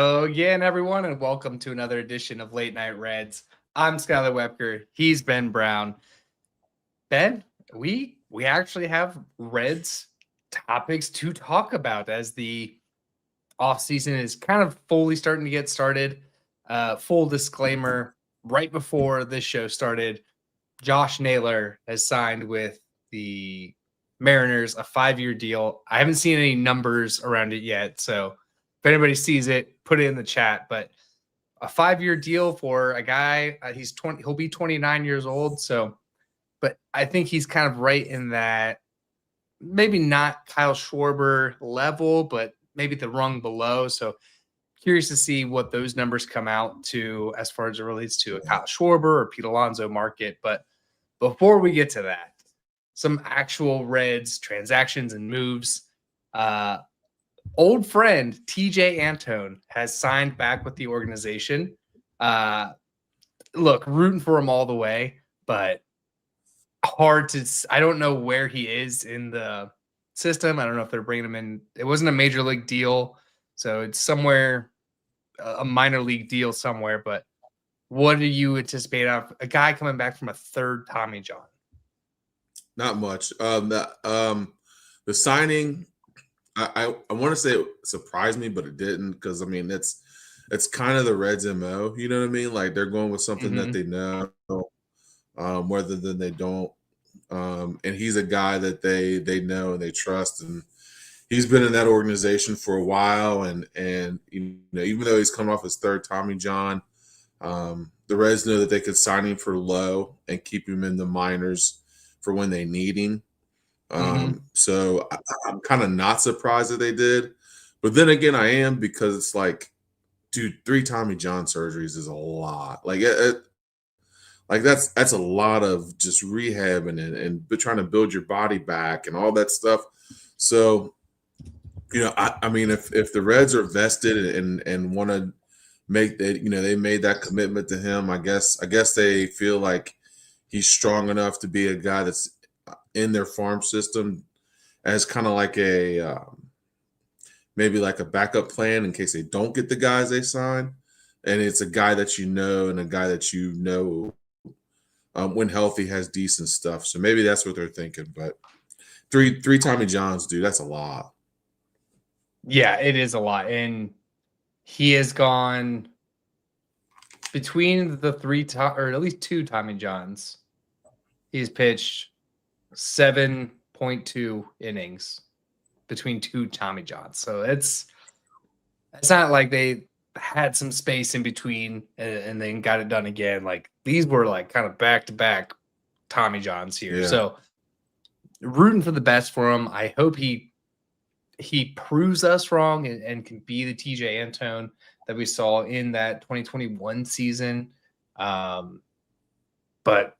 Hello again, everyone, and welcome to another edition of Late Night Reds. I'm Skylar Webker. He's Ben Brown. Ben, we actually have Reds topics to talk about as the offseason is kind of fully starting to get started. Full disclaimer, right before this show started, Josh Naylor has signed with the Mariners a 5-year deal. I haven't seen any numbers around it yet, so if anybody sees it, put it in the chat. But a 5-year deal for a guy, he's 20, he'll be 29 years old. So, but I think he's kind of right in that, maybe not Kyle Schwarber level, but maybe the rung below. So curious to see what those numbers come out to as far as it relates to a Kyle Schwarber or Pete Alonso market. But before we get to that, some actual Reds transactions and moves. Old friend TJ Antone has signed back with the organization. Look, rooting for him all the way, but hard to. I don't know where he is in the system. I don't know if they're bringing him in. It wasn't a major league deal, so it's somewhere, a minor league deal somewhere. But what do you anticipate out of a guy coming back from a third Tommy John? Not much. The signing, I want to say it surprised me, but it didn't, because I mean it's kind of the Reds MO. You know what I mean? Like, they're going with something that they know, rather than they don't. And he's a guy that they know and they trust, and he's been in that organization for a while. And you know, even though he's coming off his third Tommy John, the Reds know that they could sign him for low and keep him in the minors for when they need him. So I'm kind of not surprised that they did, but then again, I am, because it's like, dude, 3 Tommy John surgeries is a lot. Like like that's a lot of just rehabbing and trying to build your body back and all that stuff. So, you know, I mean, if the Reds are vested and want to make that, you know, they made that commitment to him, I guess they feel like he's strong enough to be a guy that's in their farm system as kind of like a maybe like a backup plan in case they don't get the guys they sign. And it's a guy that you know, and a guy that you know, when healthy, has decent stuff. So maybe that's what they're thinking. But three Tommy Johns, dude, that's a lot. Yeah, it is a lot. And he has gone between the or at least 2 Tommy Johns. He's pitched 7.2 innings between 2 Tommy Johns. So it's not like they had some space in between and then got it done again. Like, these were like kind of back-to-back Tommy Johns here. Yeah. So rooting for the best for him. I hope he proves us wrong and can be the TJ Antone that we saw in that 2021 season. But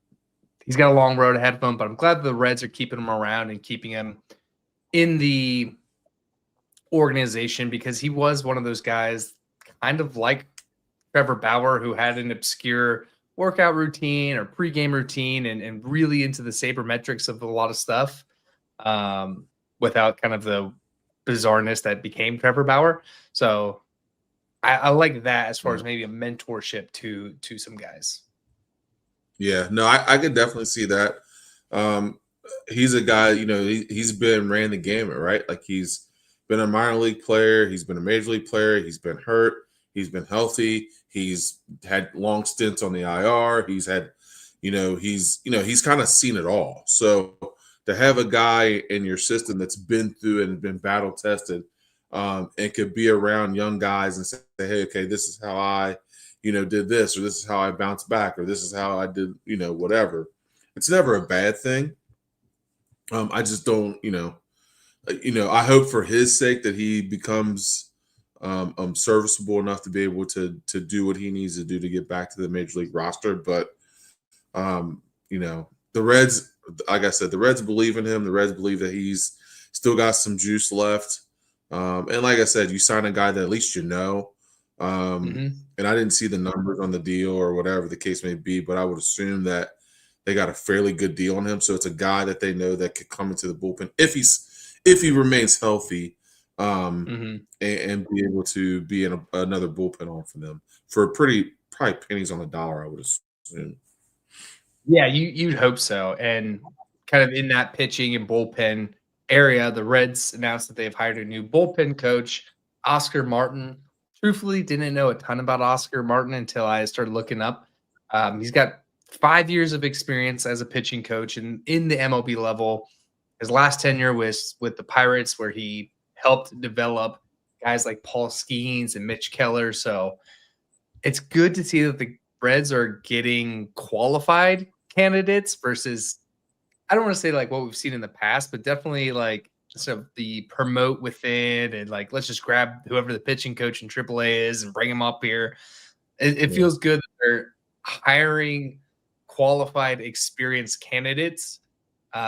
he's got a long road ahead of him, but I'm glad the Reds are keeping him around and keeping him in the organization, because he was one of those guys, kind of like Trevor Bauer, who had an obscure workout routine or pregame routine and really into the sabermetrics of a lot of stuff, without kind of the bizarreness that became Trevor Bauer. So I like that as far as maybe a mentorship to some guys. Yeah, no, I could definitely see that. He's a guy, you know, he's ran the gamut, right? Like, he's been a minor league player, he's been a major league player, he's been hurt, he's been healthy, he's had long stints on the IR, he's had, he's kind of seen it all. So to have a guy in your system that's been through it and been battle tested, and could be around young guys and say, hey, okay, this is how I did this, or this is how I bounced back, or this is how I did, whatever. It's never a bad thing. I just don't, I hope for his sake that he becomes serviceable enough to be able to do what he needs to do to get back to the major league roster. But, the Reds, like I said, the Reds believe in him. The Reds believe that he's still got some juice left. And like I said, you sign a guy that at least you know. And I didn't see the numbers on the deal or whatever the case may be, but I would assume that they got a fairly good deal on him. So it's a guy that they know that could come into the bullpen if he remains healthy, Hmm. and be able to be in another bullpen arm for them for probably pennies on the dollar, I would assume. Yeah, you'd hope so. And kind of in that pitching and bullpen area, the Reds announced that they've hired a new bullpen coach, Oscar Martin. Truthfully, didn't know a ton about Oscar Martin until I started looking up. He's got 5 years of experience as a pitching coach and in the MLB level. His last tenure was with the Pirates, where he helped develop guys like Paul Skeens and Mitch Keller. So it's good to see that the Reds are getting qualified candidates versus, I don't want to say like what we've seen in the past, but definitely like so the promote within and like let's just grab whoever the pitching coach in AAA is and bring him up here. It Yeah. feels good that they're hiring qualified, experienced candidates.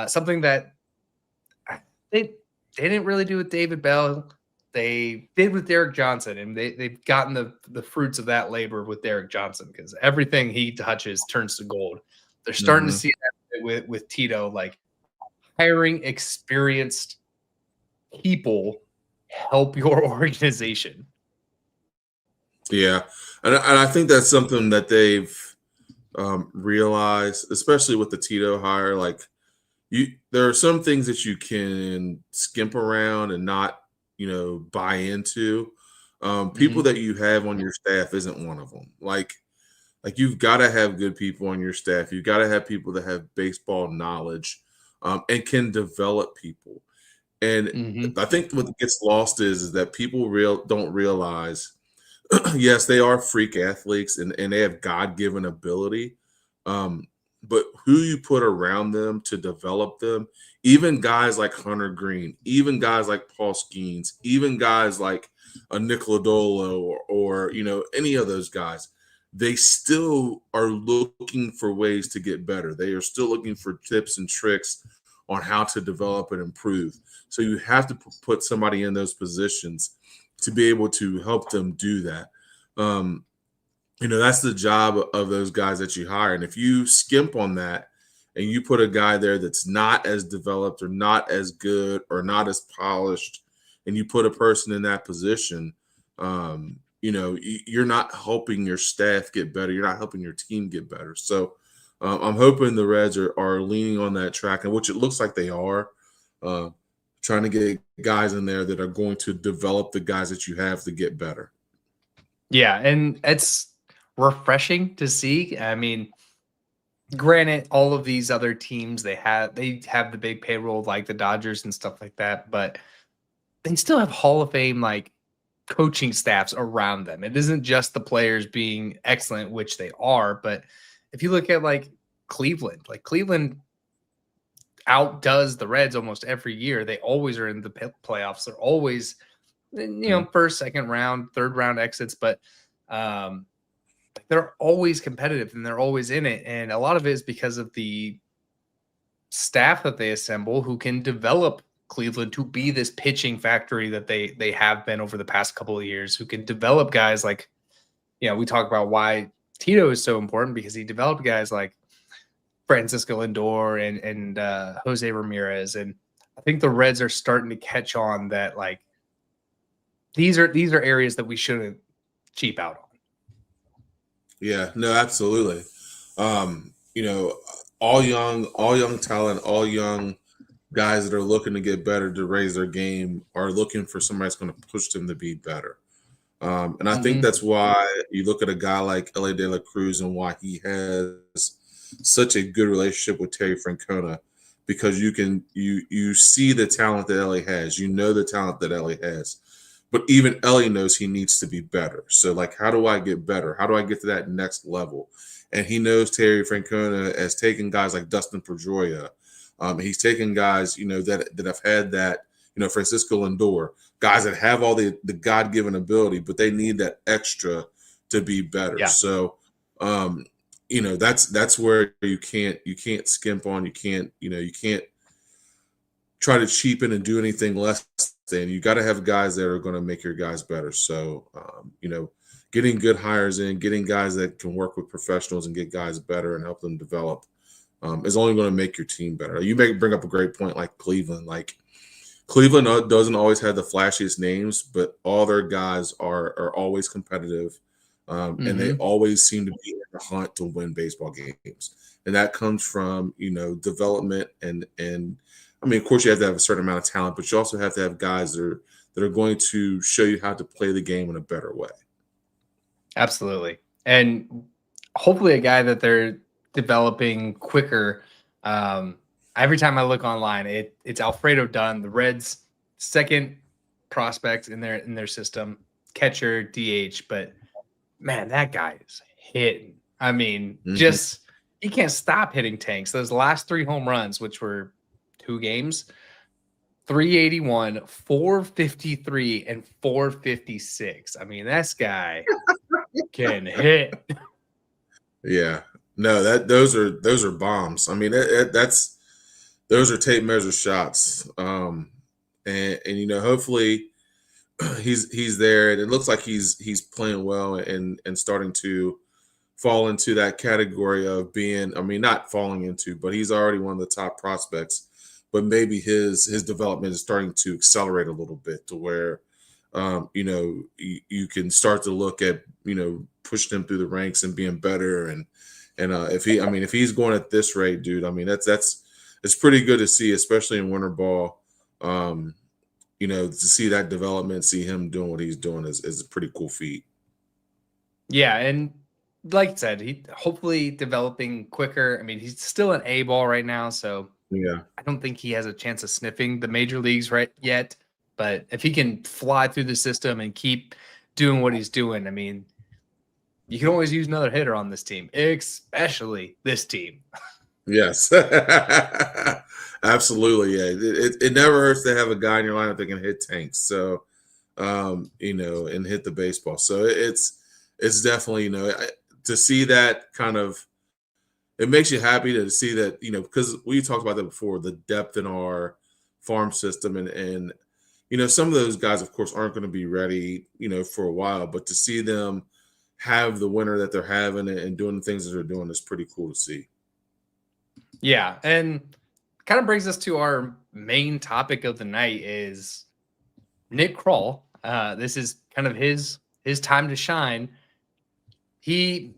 Something that they didn't really do with David Bell. They did with Derek Johnson, and they've gotten the fruits of that labor with Derek Johnson because everything he touches turns to gold. They're starting to Mhm. see that with Tito, like hiring experienced people help your organization. Yeah, and I think that's something that they've realized, especially with the Tito hire. Like there are some things that you can skimp around and not, buy into. People Mhm, that you have on your staff isn't one of them. Like you've got to have good people on your staff. You've got to have people that have baseball knowledge and can develop people. And mhm, I think what gets lost is that people don't realize yes, they are freak athletes and they have God given ability. Um, but who you put around them to develop them, even guys like Hunter Green, even guys like Paul Skeens, even guys like a Nicola Dolo or any of those guys, they still are looking for ways to get better. They are still looking for tips and tricks on how to develop and improve. So you have to put somebody in those positions to be able to help them do that. Um, that's the job of those guys that you hire. And if you skimp on that and you put a guy there that's not as developed or not as good or not as polished, and you put a person in that position, you're not helping your staff get better. You're not helping your team get better. So I'm hoping the Reds are leaning on that track, and which it looks like they are. Uh, Trying to get guys in there that are going to develop the guys that you have to get better. yeah, and it's refreshing to see. I mean, granted, all of these other teams they have the big payroll like the Dodgers and stuff like that, but they still have Hall of Fame like coaching staffs around them. It isn't just the players being excellent, which they are, but if you look at like Cleveland outdoes the Reds almost every year. They always are in the playoffs. They're always first, second round, third round exits, but um they're always competitive and they're always in it. And a lot of it is because of the staff that they assemble who can develop Cleveland to be this pitching factory that they have been over the past couple of years, who can develop guys like, we talk about why Tito is so important because he developed guys like Francisco Lindor and Jose Ramirez. And I think the Reds are starting to catch on that like these are areas that we shouldn't cheap out on. Yeah, no, absolutely. All young talent, all young guys that are looking to get better to raise their game are looking for somebody that's going to push them to be better. And I think Mhm. that's why you look at a guy like Ellie De La Cruz and why he has such a good relationship with Terry Francona, because you see the talent that Ellie has, the talent that Ellie has, but even Ellie knows he needs to be better. So like, how do I get better? How do I get to that next level? And he knows Terry Francona has taken guys like Dustin Pedroia. He's taken guys, that have had that, Francisco Lindor, guys that have all the God given ability, but they need that extra to be better. Yeah. So, that's where you can't skimp on. You can't try to cheapen and do anything less than. You got to have guys that are going to make your guys better. So, getting good hires in, getting guys that can work with professionals and get guys better and help them develop is only going to make your team better. You bring up a great point, like Cleveland. Like Cleveland doesn't always have the flashiest names, but all their guys are always competitive, and they Hmm. always seem to be in the hunt to win baseball games. And that comes from development and I mean, of course, you have to have a certain amount of talent, but you also have to have guys that are going to show you how to play the game in a better way. Absolutely. And hopefully a guy that they're developing quicker. Um, every time I look online, it's Alfredo Dunn, the Reds' second prospect in their system, catcher, DH. But man, that guy is hitting. I mean, Mhm. just he can't stop hitting tanks. Those last three home runs, which were 2 games, 381, 453, and 456. I mean, this guy can hit. Yeah, no, those are bombs. I mean, that's those are tape measure shots. And hopefully he's there, and it looks like he's playing well and starting to fall into that category of being. I mean, not falling into, but he's already one of the top prospects. But maybe his development is starting to accelerate a little bit to where you can start to look at pushing him through the ranks and being better and if he's going at this rate, dude, I mean that's it's pretty good to see, especially in winter ball. um to see that development, see him doing what he's doing is a pretty cool feat. Yeah, and like I said, he hopefully developing quicker. I mean, he's still an A ball right now, so Yeah. I don't think he has a chance of sniffing the major leagues right yet. But if he can fly through the system and keep doing what he's doing, I mean, you can always use another hitter on this team, especially this team. Yes. Absolutely. Yeah. It never hurts to have a guy in your lineup that can hit tanks. So, and hit the baseball. So it's definitely, to see that kind of, it makes you happy to see that, because we talked about that before, the depth in our farm system and some of those guys, of course, aren't going to be ready, for a while, but to see them have the winter that they're having and doing the things that they're doing is pretty cool to see. Yeah, and kind of brings us to our main topic of the night is Nick Kroll. This is kind of his time to shine. He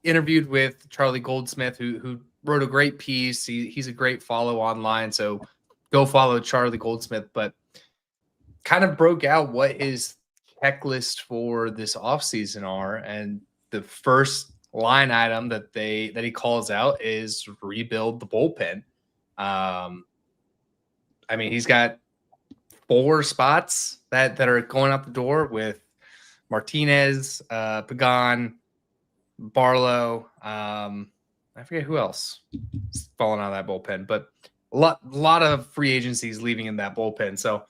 interviewed with Charlie Goldsmith, who wrote a great piece. He's a great follow online, so go follow Charlie Goldsmith. But kind of broke out what his checklist for this offseason are, and the first line item that he calls out is rebuild the bullpen. Um, I mean, he's got four spots that are going out the door with Martinez, Pagan, Barlow. I forget who else is falling out of that bullpen, but a lot of free agencies leaving in that bullpen. So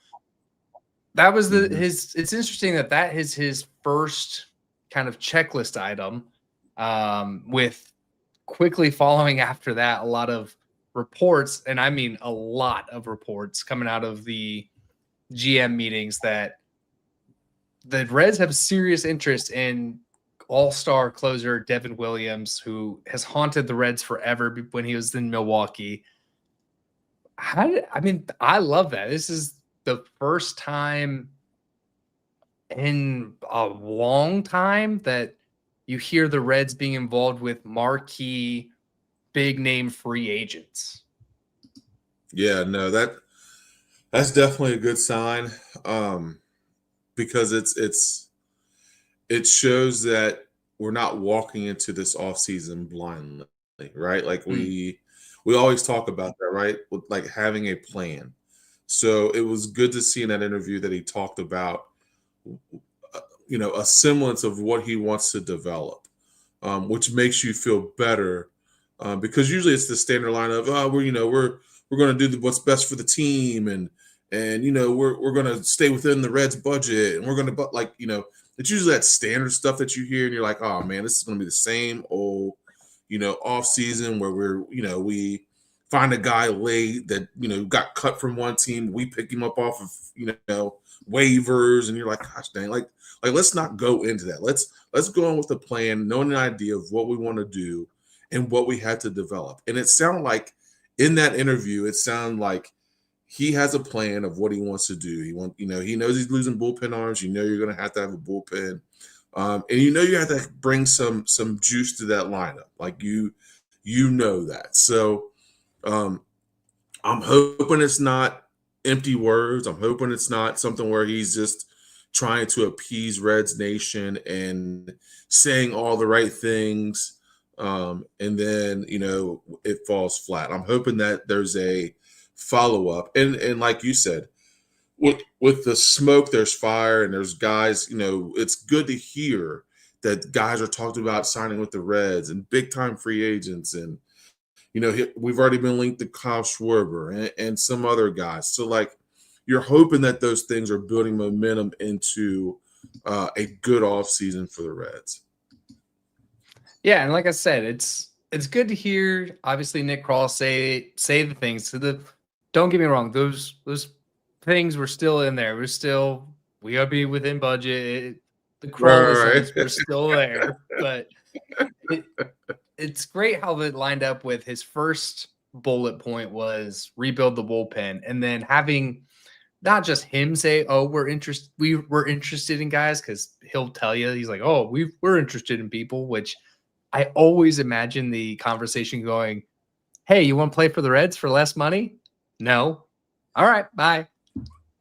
that was Mhm. his. It's interesting that is his first kind of checklist item. With quickly following after that, a lot of reports, and I mean a lot of reports coming out of the GM meetings that the Reds have serious interest in all-star closer Devin Williams, who has haunted the Reds forever when he was in Milwaukee. I mean, I love that. This is the first time in a long time that you hear the Reds being involved with marquee big name free agents. Yeah, no, that's definitely a good sign. Because it shows that we're not walking into this offseason blindly, right? Like Mm, we always talk about that, right? With like having a plan. So it was good to see in that interview that he talked about a semblance of what he wants to develop, which makes you feel better, because usually it's the standard line of, oh, we're going to do what's best for the team, and we're going to stay within the Reds budget, and we're going to, but like, it's usually that standard stuff that you hear and you're like, oh man, this is going to be the same old off season where we find a guy late that got cut from one team, we pick him up off of waivers, and you're like, gosh dang, like let's not go into that. Let's go on with a plan, knowing an idea of what we want to do and what we had to develop. And it sounded like in that interview, it sounded like he has a plan of what he wants to do. He knows he's losing bullpen arms. You know you're going to have a bullpen, and you know you have to bring some juice to that lineup. Like you know that. So I'm hoping it's not empty words. I'm hoping it's not something where he's just trying to appease Reds Nation and saying all the right things, and then it falls flat. I'm hoping that there's a follow up, and like you said, with the smoke, there's fire, and there's guys. It's good to hear that guys are talking about signing with the Reds and big time free agents, and we've already been linked to Kyle Schwarber and some other guys. So like, you're hoping that those things are building momentum into a good offseason for the Reds. Yeah, and like I said, it's good to hear. Obviously, Nick Krall say the things. Don't get me wrong; those things were still in there. We gotta be within budget. The Krallisms were still there, but it's great how it lined up with his first bullet point was rebuild the bullpen, and then having not just him say, "Oh, we're interested in guys," because he'll tell you he's like, "Oh, we're interested in people," which I always imagine the conversation going, "Hey, you want to play for the Reds for less money?" No. All right, bye.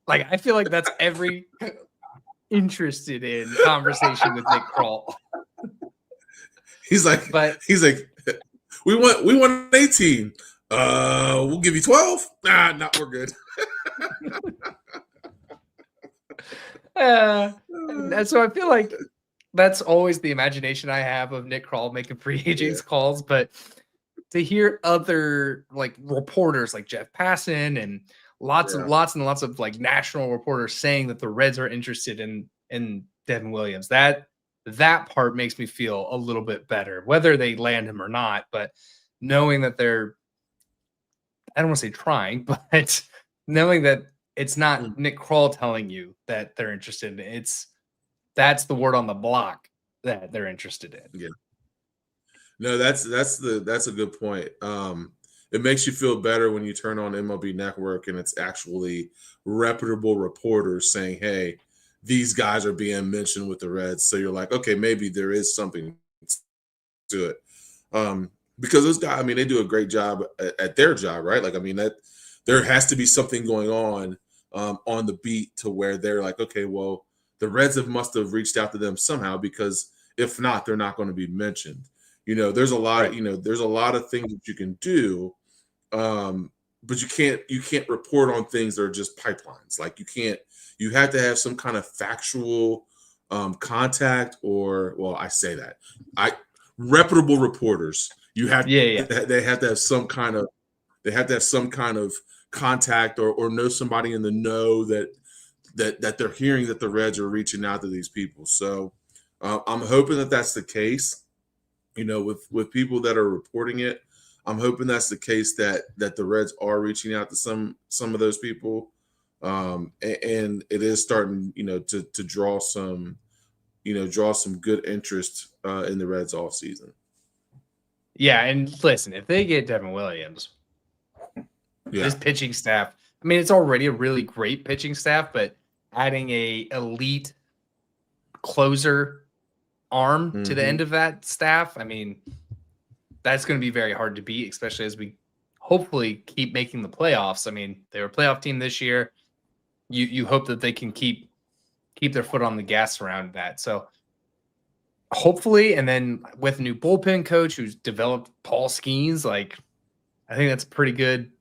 Like, I feel like that's every interested in conversation with Nick Krall. He's like, we want 18. We'll give you 12. Nah, we're good. So I feel like that's always the imagination I have of Nick Krall making free agents calls, but to hear other like reporters like Jeff Passan and lots and lots of like national reporters saying that the Reds are interested in Devin Williams, that part makes me feel a little bit better, whether they land him or not. But knowing that I don't want to say trying, but knowing that it's not Nick Krall telling you that they're interested in that's the word on the block that they're interested in. Yeah. No, that's a good point. It makes you feel better when you turn on MLB Network and it's actually reputable reporters saying, "Hey, these guys are being mentioned with the Reds." So you're like, okay, maybe there is something to it. Because those guys, I mean, they do a great job at their job, right? Like, I mean, that there has to be something going on the beat to where they're like, okay, well, the Reds must have reached out to them somehow, because if not, they're not going to be mentioned. There's a lot, there's a lot of things that you can do, but you can't report on things that are just pipelines. Like you have to have some kind of factual contact, or, well, I say that reputable reporters. They have to have some kind of contact or know somebody in the know that they're hearing that the Reds are reaching out to these people. So I'm hoping that that's the case. With people that are reporting it, I'm hoping that's the case, that the Reds are reaching out to some of those people, and it is starting, to draw some good interest in the Reds all season. Yeah, and listen, if they get Devin Williams, this pitching staff, I mean, it's already a really great pitching staff, but adding a elite closer arm to the end of that staff, I mean, that's going to be very hard to beat, especially as we hopefully keep making the playoffs. I mean, they were a playoff team this year. You hope that they can keep their foot on the gas around that. So hopefully, and then with a new bullpen coach who's developed Paul Skeens, like, I think that's a pretty good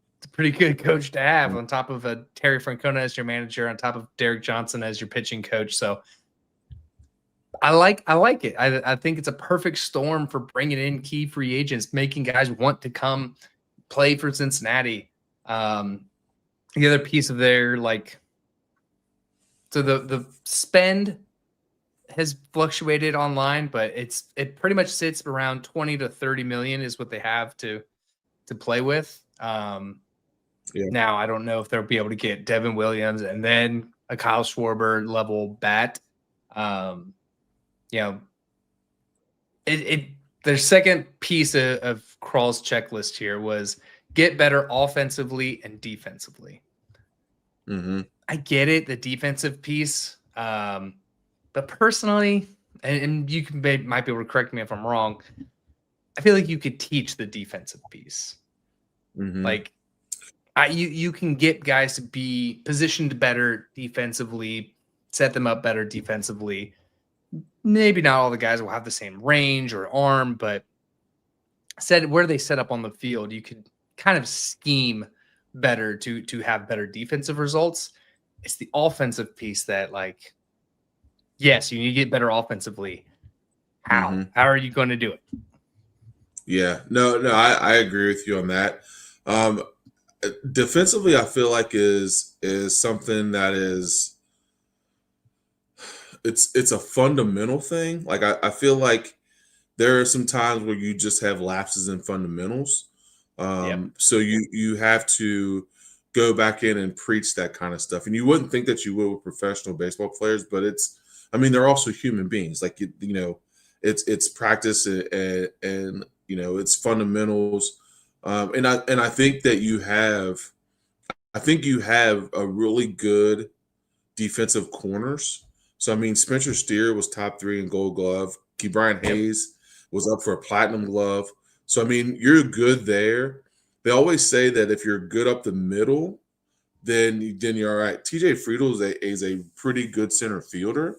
coach to have, on top of a Terry Francona as your manager, on top of Derek Johnson as your pitching coach. So I like it. I think it's a perfect storm for bringing in key free agents, making guys want to come play for Cincinnati. The other piece of their, like, so the spend has fluctuated online, but it pretty much sits around 20 to 30 million is what they have to play with. Now I don't know if they'll be able to get Devin Williams and then a Kyle Schwarber level bat. Their second piece of Krall's checklist here was get better offensively and defensively. Mm-hmm. I get it, the defensive piece. But personally, and you might be able to correct me if I'm wrong, I feel like you could teach the defensive piece. Mm-hmm. Like you can get guys to be positioned better defensively, set them up better defensively. Maybe not all the guys will have the same range or arm, but where they set up on the field, you could kind of scheme better to have better defensive results. It's the offensive piece that, like, yes, you need to get better offensively. How? Mm-hmm. How are you going to do it? Yeah, no, I agree with you on that. Um, Defensively, I feel like is something that is it's a fundamental thing. Like I feel like there are some times where you just have lapses in fundamentals. Yep. So you have to go back in and preach that kind of stuff. And you wouldn't think that you would with professional baseball players, but I mean, they're also human beings. Like you know, it's practice and you know, it's fundamentals. And I think that I think you have a really good defensive corners. So I mean, Spencer Steer was top 3 in Gold Glove. Key Brian Yep. Hayes was up for a Platinum Glove. So I mean, you're good there. They always say that if you're good up the middle, then you're all right. TJ Friedel is a pretty good center fielder.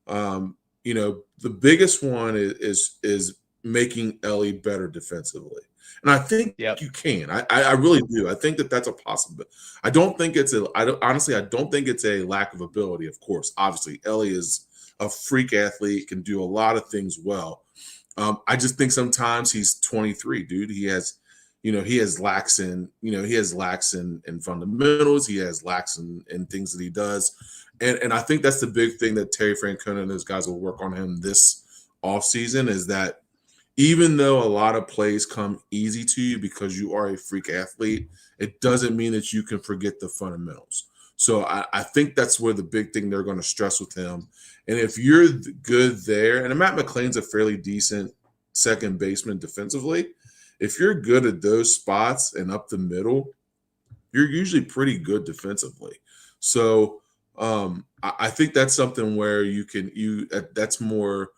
You know, the biggest one is making Ellie better defensively, and I think Yep. you can. I really do. I think that that's a possibility. I don't think it's a. I don't honestly. I don't think it's a lack of ability. Of course, obviously, Ellie is a freak athlete, can do a lot of things well. I just think sometimes he's 23, dude. He has, you know, he has lacks in, you know, he has lacks in fundamentals. He has lacks in things that he does. And I think that's the big thing that Terry Francona and those guys will work on him this offseason is that even though a lot of plays come easy to you because you are a freak athlete, it doesn't mean that you can forget the fundamentals. So I think that's where the big thing they're going to stress with him. And if you're good there, and Matt McLean's a fairly decent second baseman defensively, if you're good at those spots and up the middle, you're usually pretty good defensively. So I think that's something where that's more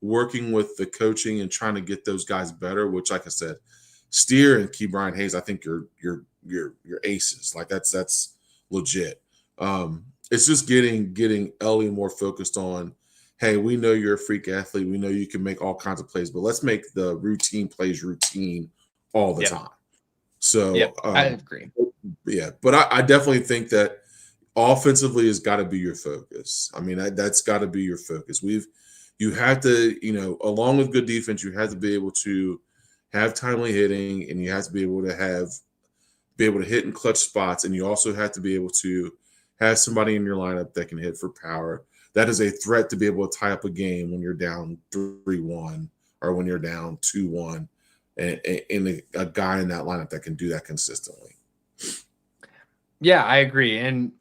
working with the coaching and trying to get those guys better. Which, like I said, Steer and Key Brian Hayes, I think you're aces. Like that's legit. It's just getting Ellie more focused on. Hey, we know you're a freak athlete. We know you can make all kinds of plays, but let's make the routine plays routine all the Yep. time. So Yep. I agree. yeah, but I definitely think that offensively has got to be your focus. I mean, that's got to be your focus. You have to, you know, along with good defense, you have to be able to have timely hitting, and you have to be able to hit in clutch spots, and you also have to be able to have somebody in your lineup that can hit for power. That is a threat to be able to tie up a game when you're down 3-1 or when you're down 2-1, and a guy in that lineup that can do that consistently. Yeah, I agree. And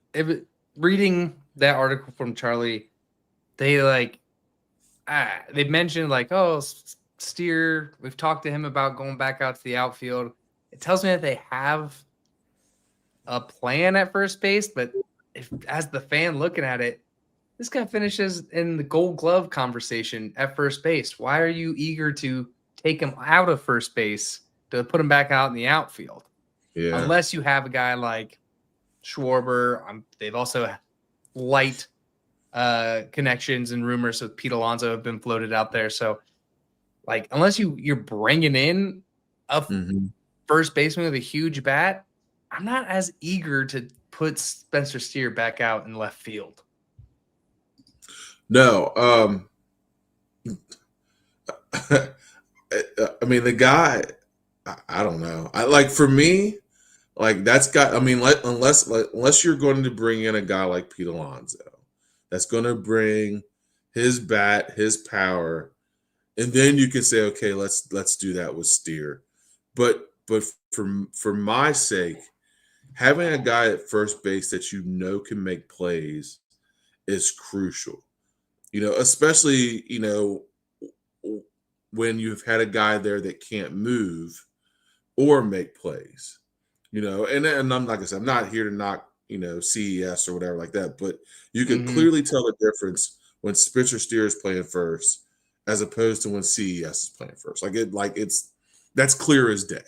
reading that article from Charlie, they they mentioned like, oh, Steer. We've talked to him about going back out to the outfield. It tells me that they have a plan at first base, but if as the fan looking at it, this guy finishes in the Gold Glove conversation at first base. Why are you eager to take him out of first base to put him back out in the outfield? Yeah. Unless you have a guy like Schwarber. They've also light connections and rumors with Pete Alonso have been floated out there. So, like, unless you're bringing in a first baseman with a huge bat, I'm not as eager to put Spencer Steer back out in left field. No, I mean the guy. I don't know. I like for me, like that's got. I mean, unless you're going to bring in a guy like Pete Alonso, that's going to bring his bat, his power, and then you can say, okay, let's do that with Steer. But for my sake, having a guy at first base that you know can make plays is crucial. You know, especially, you know, when you've had a guy there that can't move or make plays. You know, and I'm like I said, I'm not here to knock CES or whatever like that. But you could Hmm. clearly tell the difference when Spencer Steer is playing first as opposed to when CES is playing first. That's clear as day.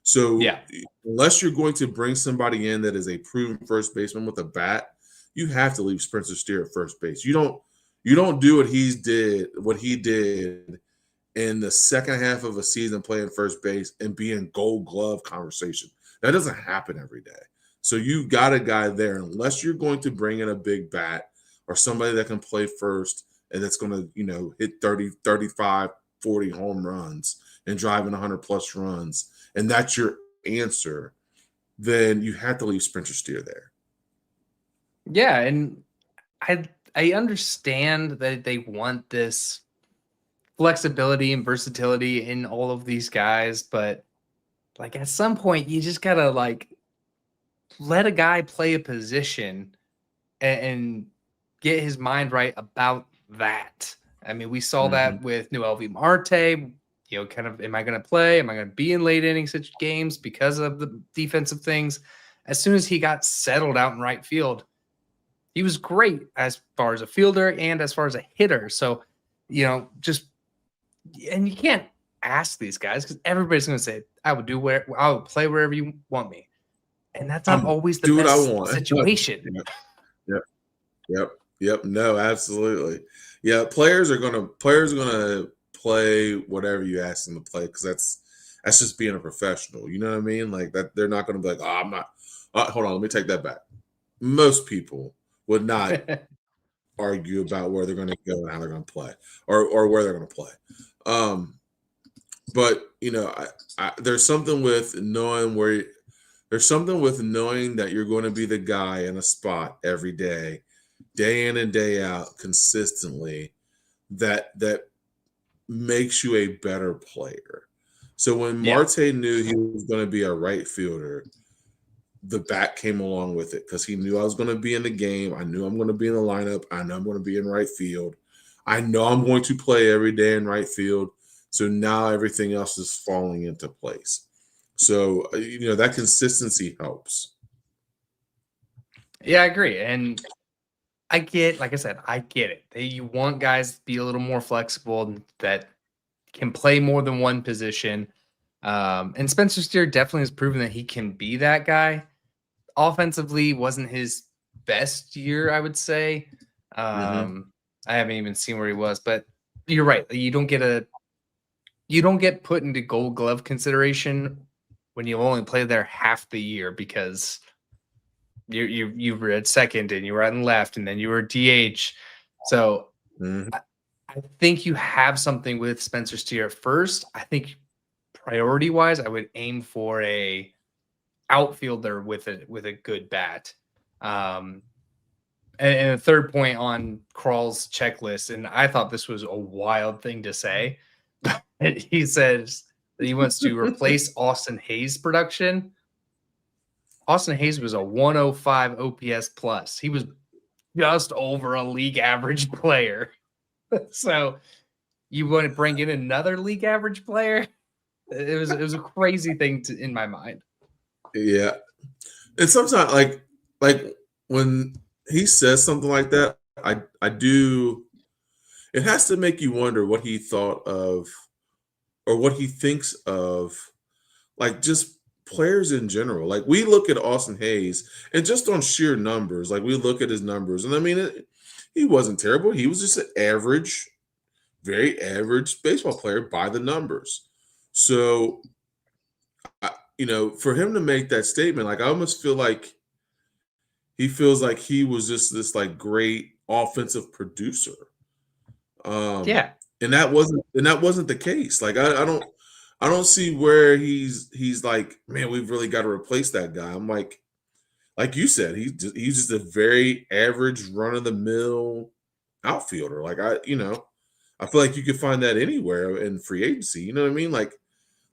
So Yeah. unless you're going to bring somebody in that is a proven first baseman with a bat, you have to leave Spencer Steer at first base. You don't do what he did in the second half of a season playing first base and be in Gold Glove conversation. That doesn't happen every day. So you got a guy there, unless you're going to bring in a big bat or somebody that can play first and that's going to, hit 30, 35, 40 home runs and driving 100 plus runs, and that's your answer, then you have to leave Spencer Steer there. Yeah, and I understand that they want this flexibility and versatility in all of these guys, but like at some point you just gotta like let a guy play a position and get his mind right about that. I mean, we saw Mm-hmm. that with Noel V. Marte. Kind of, am I going to play? Am I going to be in late inning such games because of the defensive things? As soon as he got settled out in right field, he was great as far as a fielder and as far as a hitter. So, and you can't ask these guys because everybody's going to say, I would play wherever you want me. And that's not I'm always the do what I best want. situation. Yep. Yep. No, absolutely. Yeah, players are gonna play whatever you ask them to play because that's just being a professional. You know what I mean? Like that, they're not gonna be like, oh, I'm not. Hold on, let me take that back. Most people would not argue about where they're going to go and how they're going to play, or where they're going to play. But there's something with knowing where. There's something with knowing that you're going to be the guy in a spot every day in and day out consistently that makes you a better player. So when Yeah. Marte knew he was going to be a right fielder, the bat came along with it because he knew I was going to be in the game. I knew I'm going to be in the lineup. I know I'm going to be in right field. I know I'm going to play every day in right field. So now everything else is falling into place. So, that consistency helps. Yeah, I agree. And like I said, I get it. You want guys to be a little more flexible that can play more than one position. And Spencer Steer definitely has proven that he can be that guy. Offensively wasn't his best year, I would say. Mm-hmm. I haven't even seen where he was, but you're right. You don't get put into Gold Glove consideration when you only play there half the year because you were at second and you were on left and then you were DH. So Mm-hmm. I think you have something with Spencer Steer at first. I think priority wise, I would aim for a outfielder with a good bat. And a third point on Kral's checklist, and I thought this was a wild thing to say. He says that he wants to replace Austin Hayes' production. Austin Hayes was a 105 OPS plus. He was just over a league average player. So you want to bring in another league average player? It was a crazy thing in my mind. Yeah. And sometimes like when he says something like that, I do it has to make you wonder what he thought of or what he thinks of like just players in general. Like we look at Austin Hayes and just on sheer numbers, like we look at his numbers, and I mean he wasn't terrible. He was just an average, very average baseball player by the numbers. So for him to make that statement, like I almost feel like he feels like he was just this like great offensive producer. Um, Yeah. and that wasn't the case. Like I don't see where he's like, man, we've really got to replace that guy. I'm like you said, he's just a very average run of the mill outfielder. Like I feel like you could find that anywhere in free agency. You know what I mean? Like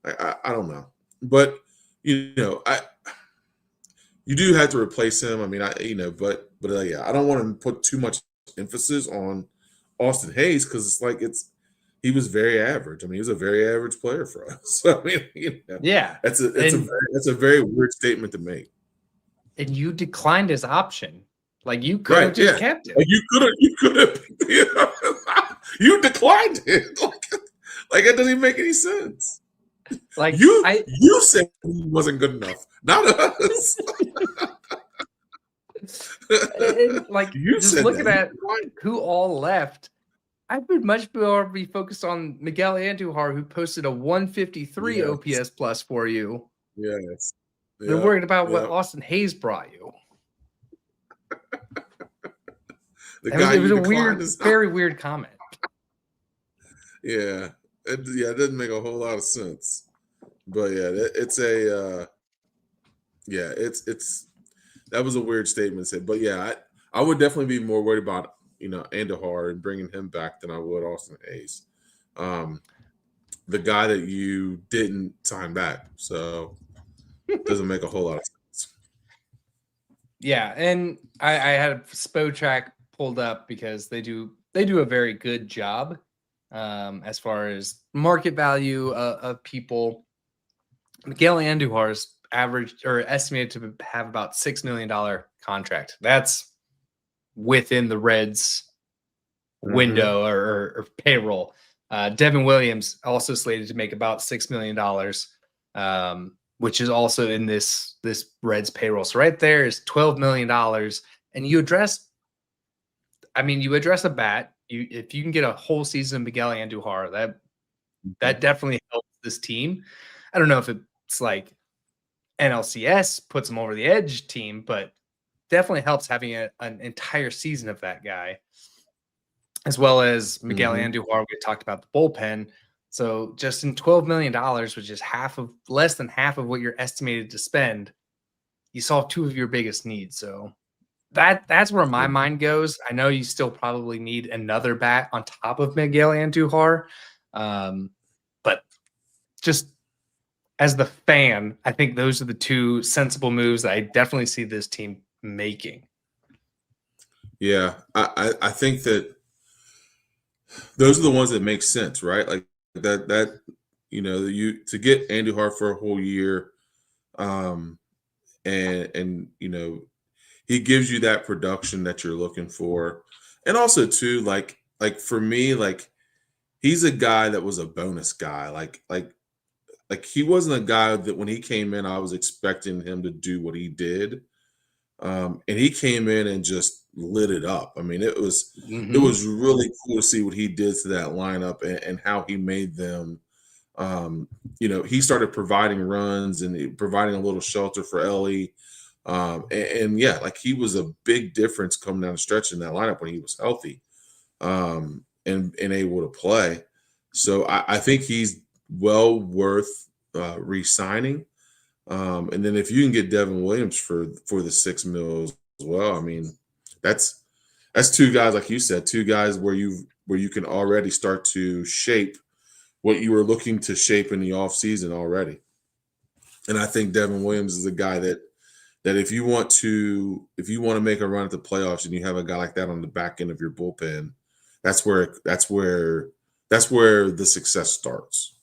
I don't know, but I you do have to replace him. I mean, yeah, I don't want to put too much emphasis on Austin Hayes because he was very average. I mean, he was a very average player for us. So I mean, Yeah. that's a And very weird statement to make. and you declined his option. Like you could have Right? just Yeah. kept it. Like you could have. You declined it. Like it doesn't even make any sense. Like You said he wasn't good enough, not us. and like You just said looking that. at who all left, I would much more be focused on Miguel Andujar, who posted a 153 Yes. OPS plus for you. Yes. They're Yep. worried about what Yep. Austin Hayes brought you. The It guy was you a declined weird, is not. very weird comment. Yeah. It doesn't make a whole lot of sense. But yeah, it's a yeah, it's that was a weird statement to say. But yeah, I would definitely be more worried about Andahar and bringing him back than I would Austin Hayes, the guy that you didn't sign back. So it doesn't make a whole lot of sense. Yeah, and I had a SPO track pulled up because they do a very good job as far as market value of people. Miguel Andujar's average or estimated to have about $6 million contract. That's within the Reds window or payroll. Devin Williams also slated to make about $6 million, which is also in this Reds payroll. So right there is $12 million. And you address a bat. If you can get a whole season of Miguel Andujar, that definitely helps this team. I don't know if it's like NLCS puts them over the edge team, but definitely helps having an entire season of that guy, as well as Miguel Andujar. We talked about the bullpen. So just in $12 million, which is less than half of what you're estimated to spend, you solve two of your biggest needs. So that's where my mind goes. I know you still probably need another bat on top of Miguel Andujar, but just as the fan, I think those are the two sensible moves that I definitely see this team making. Yeah, I think that those are the ones that make sense, right? Like that you to get Andujar for a whole year, and he gives you that production that you're looking for. And also too, like for me, like he's a guy that was a bonus guy. Like he wasn't a guy that when he came in, I was expecting him to do what he did. And he came in and just lit it up. I mean, it was really cool to see what he did to that lineup and how he made them. He started providing runs and providing a little shelter for Ellie. And yeah, like he was a big difference coming down the stretch in that lineup when he was healthy, and able to play. So I think he's well worth re-signing. And then if you can get Devin Williams for the $6 million as well, I mean, that's two guys, like you said, two guys where you can already start to shape what you were looking to shape in the offseason already. And I think Devin Williams is a guy that if you want to make a run at the playoffs and you have a guy like that on the back end of your bullpen, that's where the success starts.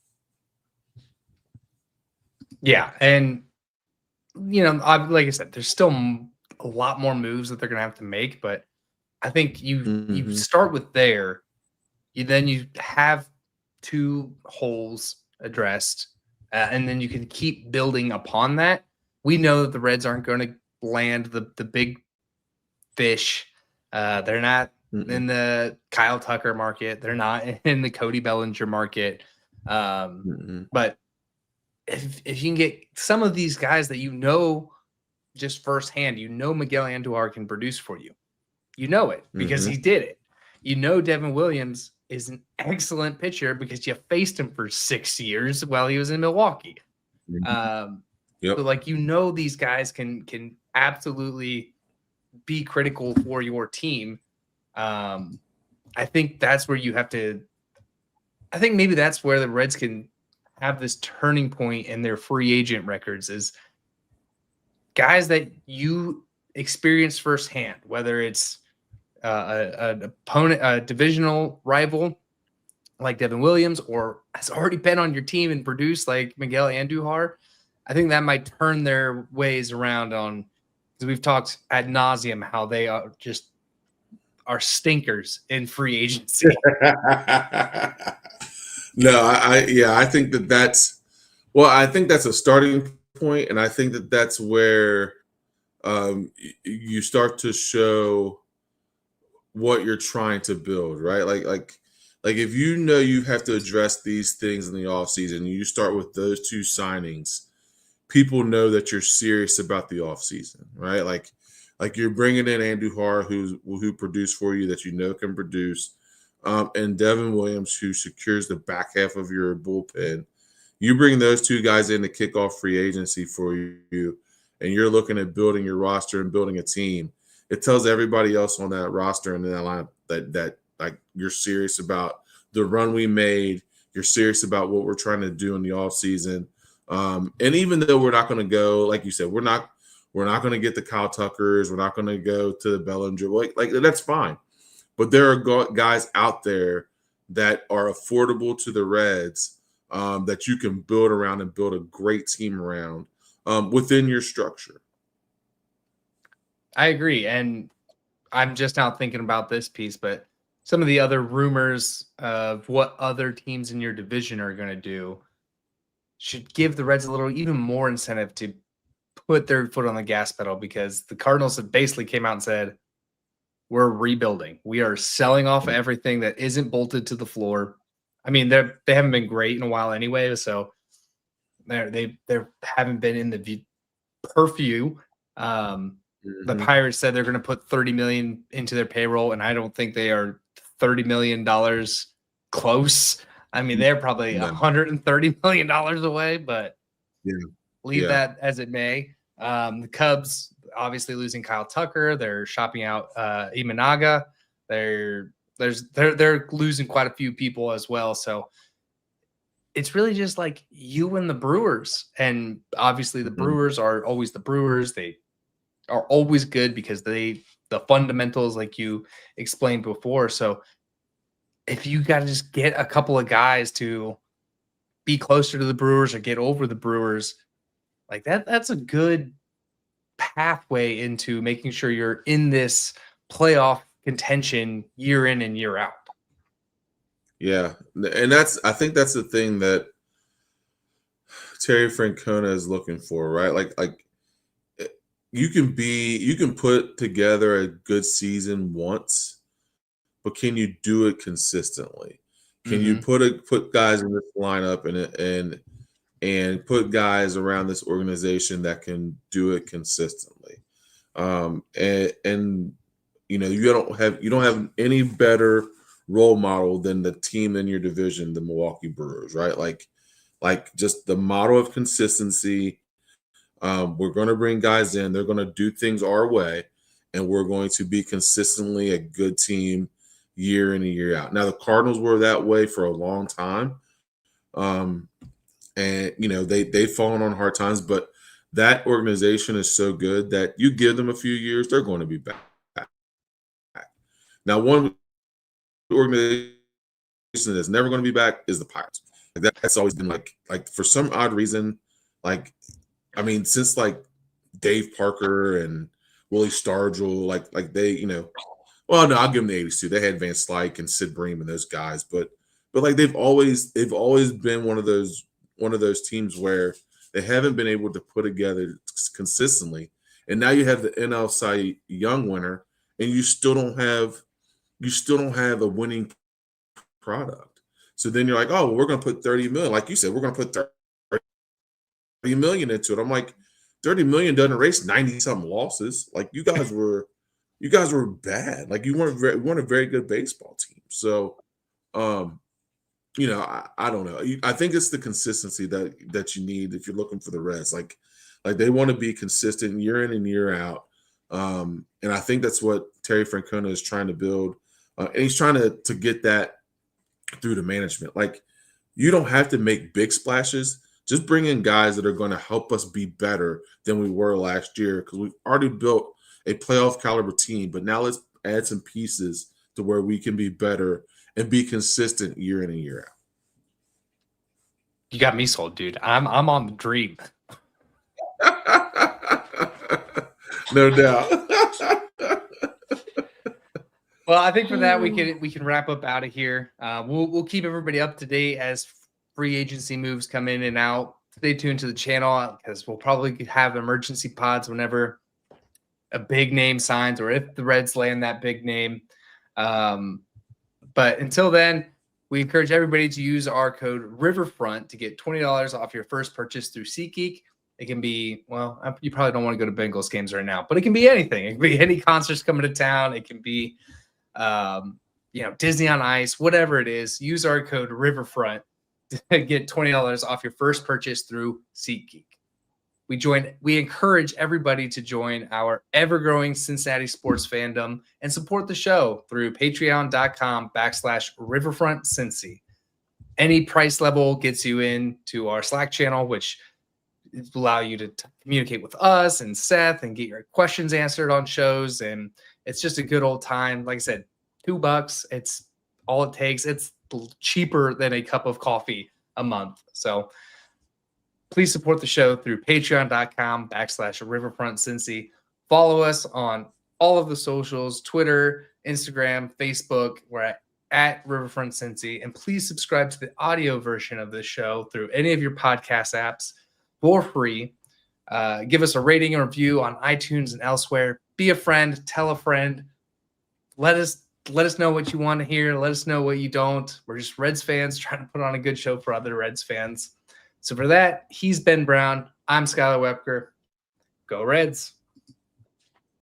Yeah, and like I said, there's still a lot more moves that they're going to have to make, but I think you start with there. You have two holes addressed, and then you can keep building upon that. We know that the Reds aren't going to land the big fish. They're not in the Kyle Tucker market. They're not in the Cody Bellinger market. But if you can get some of these guys that just firsthand, Miguel Andujar can produce for you. You know it because he did it. Devin Williams is an excellent pitcher because you faced him for 6 years while he was in Milwaukee. So these guys can absolutely be critical for your team. I think that's where you have to. I think maybe that's where the Reds can have this turning point in their free agent records is guys that you experience firsthand, whether it's an opponent, a divisional rival like Devin Williams, or has already been on your team and produced like Miguel Andujar. I think that might turn their ways around on because we've talked ad nauseum how they are stinkers in free agency. No, I think I think that's a starting point, and I think that's where you start to show what you're trying to build, right? Like if you know you have to address these things in the offseason, you start with those two signings, people know that you're serious about the offseason, right? Like you're bringing in Andrew Har, who produced for you that you know can produce, and Devin Williams, who secures the back half of your bullpen. You bring those two guys in to kick off free agency for you, and you're looking at building your roster and building a team. It tells everybody else on that roster and in that lineup that like you're serious about the run we made. You're serious about what we're trying to do in the offseason. And even though we're not going to go, like you said, we're not going to get the Kyle Tuckers. We're not going to go to the Bellinger. Like that's fine. But there are guys out there that are affordable to the Reds that you can build around and build a great team around within your structure. I agree. And I'm just now thinking about this piece, but some of the other rumors of what other teams in your division are going to do should give the Reds a little even more incentive to put their foot on the gas pedal, because the Cardinals have basically came out and said, we're rebuilding. We are selling off everything that isn't bolted to the floor. I mean, they haven't been great in a while anyway, so they haven't been in the purview. The Pirates said they're going to put $30 million into their payroll, and I don't think they are $30 million close. I mean, they're probably $130 million away, but leave that as it may. The Cubs obviously losing Kyle Tucker. They're shopping out Imanaga. They're losing quite a few people as well. So it's really just like you and the Brewers. And obviously the Brewers are always the Brewers. They are always good because the fundamentals, like you explained before. So if you got to just get a couple of guys to be closer to the Brewers or get over the Brewers, like that's a good pathway into making sure you're in this playoff contention year in and year out. Yeah. And I think that's the thing that Terry Francona is looking for, right? Like you can put together a good season once, but can you do it consistently? Can you put guys in this lineup and put guys around this organization that can do it consistently? And you know, you don't have any better role model than the team in your division, the Milwaukee Brewers, right? Like just the model of consistency. We're going to bring guys in. They're going to do things our way, and we're going to be consistently a good team year in and year out. Now, the Cardinals were that way for a long time, and you know they've fallen on hard times. But that organization is so good that you give them a few years, they're going to be back. Now, one organization that's never going to be back is the Pirates. Like that's always been like for some odd reason, like. I mean, since like Dave Parker and Willie Stargell, like they, you know, well, no, I'll give them the 80s too. They had Van Slyke and Sid Bream and those guys, but like they've always been one of those teams where they haven't been able to put together consistently. And now you have the NL Cy Young winner, and you still don't have a winning product. So then you're like, oh, well, we're going to put 30 million, like you said, we're going to put 30 million into it. I'm like, 30 million doesn't erase 90 something losses. Like you guys were bad. Like you weren't a very good baseball team. So, you know, I don't know. I think it's the consistency that you need if you're looking for the Reds. Like they want to be consistent year in and year out. And I think that's what Terry Francona is trying to build. And he's trying to get that through the management. Like you don't have to make big splashes. Just bring in guys that are going to help us be better than we were last year, because we've already built a playoff caliber team. But now let's add some pieces to where we can be better and be consistent year in and year out. You got me sold, dude. I'm on the dream. No doubt. Well, I think for that we can wrap up out of here. We'll keep everybody up to date as free agency moves come in and out. Stay tuned to the channel because we'll probably have emergency pods whenever a big name signs or if the Reds land that big name. But until then, we encourage everybody to use our code Riverfront to get $20 off your first purchase through SeatGeek. It can be, well, you probably don't want to go to Bengals games right now, but it can be anything. It can be any concerts coming to town. It can be, Disney on Ice, whatever it is. Use our code Riverfront to get $20 off your first purchase through SeatGeek. We encourage everybody to join our ever-growing Cincinnati sports fandom and support the show through patreon.com/riverfrontcincy. Any price level gets you into our Slack channel, which allow you to communicate with us and Seth and get your questions answered on shows. And it's just a good old time. Like I said, $2, it's all it takes. It's cheaper than a cup of coffee a month. So please support the show through patreon.com/riverfrontcincy. Follow us on all of the socials, Twitter, Instagram, Facebook. We're at Riverfront Cincy. And please subscribe to the audio version of this show through any of your podcast apps for free. Give us a rating and review on iTunes and elsewhere. Be a friend, tell a friend. Let us know what you want to hear. Let us know what you don't. We're just Reds fans trying to put on a good show for other Reds fans. So for that, he's Ben Brown. I'm Skylar Webker. Go Reds.